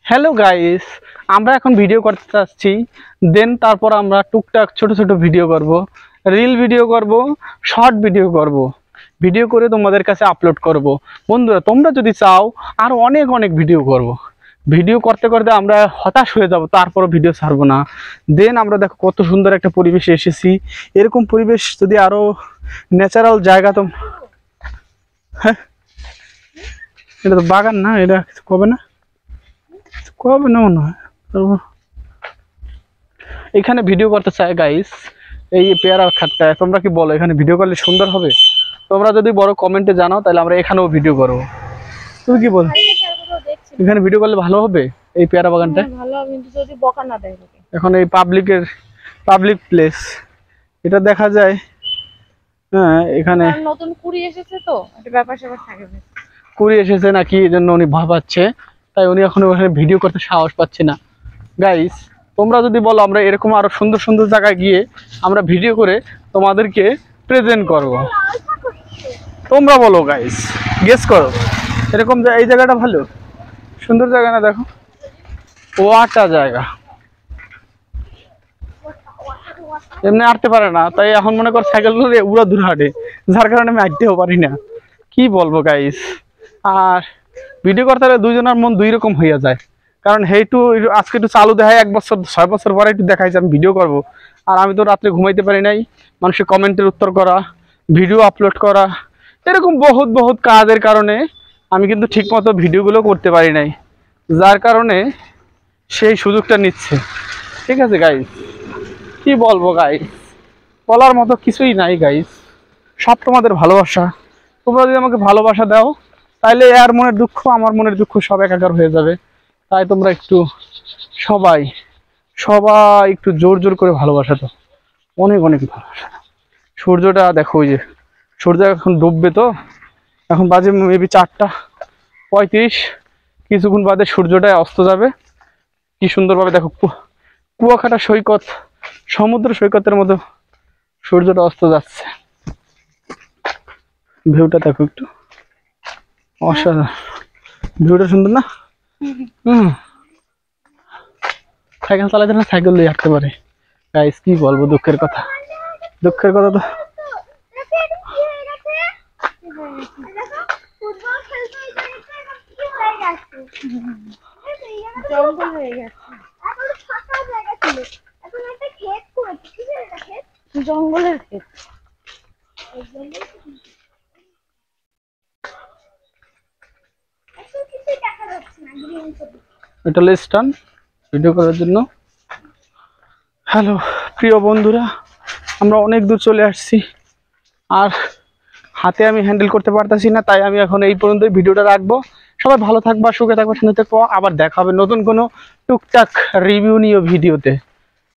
Hello guys, আমরা এখন video করতে চাচ্ছি। দেন তারপর আমরা টুকটাক ছোট ছোট ভিডিও করব, রিল ভিডিও করব, শর্ট ভিডিও করব, ভিডিও করে তোমাদের কাছে আপলোড করব। বন্ধুরা, তোমরা যদি চাও আর অনেক অনেক ভিডিও করব। ভিডিও করতে করতে আমরা হতাশ হয়ে যাব, তারপরও ভিডিও ছাড়বো না। দেন আমরা দেখো কত সুন্দর একটা পরিবেশে এসেছি। এরকম পরিবেশ যদি আরো ন্যাচারাল জায়গা তো, হ্যাঁ এটা তো বাগান না, এটা কবে না কবে না মনে হয়। এখানে ভিডিও করতে চাই গাইস, এই পেয়ারা খাটটা। তোমরা কি বলো, এখানে ভিডিও করলে সুন্দর হবে? তোমরা যদি বড় কমেন্টে জানাও তাহলে আমরা এখানেও ভিডিও করবো। তুমি কি বল, এখানে ভিডিও করলে ভালো হবে এই পেয়ারা বাগানটা? ভালো হবে কিন্তু যদি বকা না দেয়। এখন এই পাবলিক প্লেস এটা দেখা যায়। হ্যাঁ, এখানে নতুন কুড়ি এসেছে তো একটা ব্যাপার স্যাপার থাকে। কুড়ি এসেছে নাকি, এই জন্য উনি ভয় পাচ্ছে, তাই উনি এখন ওখানে ভিডিও করতে সাহস পাচ্ছে না। গাইস, তোমরা যদি বলো আমরা এরকম আরো সুন্দর সুন্দর জায়গায় গিয়ে আমরা ভিডিও করে তোমাদেরকে প্রেজেন্ট করব, তোমরা বলো গাইস, গেস করো এরকম এই জায়গাটা ভালো সুন্দর জায়গা না? দেখো ওয়াটা জায়গা, এমনি আটতে পারে না, তাই এখন মনে কর সাইকেল করে উড়া দূর হাঁটে, যার কারণে আমি আটতেও পারি না। কি বলবো গাইস, আর ভিডিও করতে হলে দুইজনের মন দুই রকম হইয়া যায়। কারণ হেইটু আজকে একটু চালু দেখায়, 1 বছর 6 বছর পরে একটু দেখাইছে আমি ভিডিও করব। আর আমি তো রাত্রে ঘুমাইতে পারি নাই, মানুষের কমেন্টের উত্তর করা, ভিডিও আপলোড করা, এরকম বহুত বহুত কাজের কারণে আমি কিন্তু ঠিকমতো ভিডিওগুলো করতে পারি নাই, যার কারণে সেই সুযোগটা নিচ্ছে। ঠিক আছে গাইস, কি বলবো গাইস, বলার মতো কিছুই নাই গাইস। সব তোমাদের ভালোবাসা, তোমরা যদি আমাকে ভালোবাসা দাও তাহলে এর মনের দুঃখ আমার মনের দুঃখ সব একাকার হয়ে যাবে। তাই তোমরা একটু সবাই সবাই একটু জোর জোর করে ভালোবাসা দাও, অনেক অনেক ভালোবাসা। সূর্যটা দেখো, ওই যে সূর্য এখন ডুববে, তো এখন বাজে মেবি 4টা 35, কিছুক্ষণ বাদে সূর্যটা অস্ত যাবে। কি সুন্দরভাবে দেখো, কুয়াকাটা সৈকত, সমুদ্র সৈকতের মতো সূর্যটা অস্ত যাচ্ছে। ভিউটা দেখো একটু, অসাধারণ ভিউটা, সুন্দর না? সাইকেল চালাতে না, সাইকেল দিয়ে হাঁটতে পারে। গাইস, কি বলবো, দুঃখের কথা তো। জঙ্গল হয়ে গেছে, জঙ্গলের ক্ষেত। এটা স্ট্যান্ড ভিডিও করার জন্য। হ্যালো প্রিয় বন্ধুরা, আমরা অনেক দূর চলে আসছি, আর হাতে আমি হ্যান্ডেল করতে পারতেছি না, তাই আমি এখন এই পর্যন্তই ভিডিওটা রাখবো। সবাই ভালো থাকবা, সুখে থাকবা, শুনতে থাকবো। আবার দেখা হবে নতুন কোনো টুকটাক রিভিউ নিয়ে ভিডিওতে।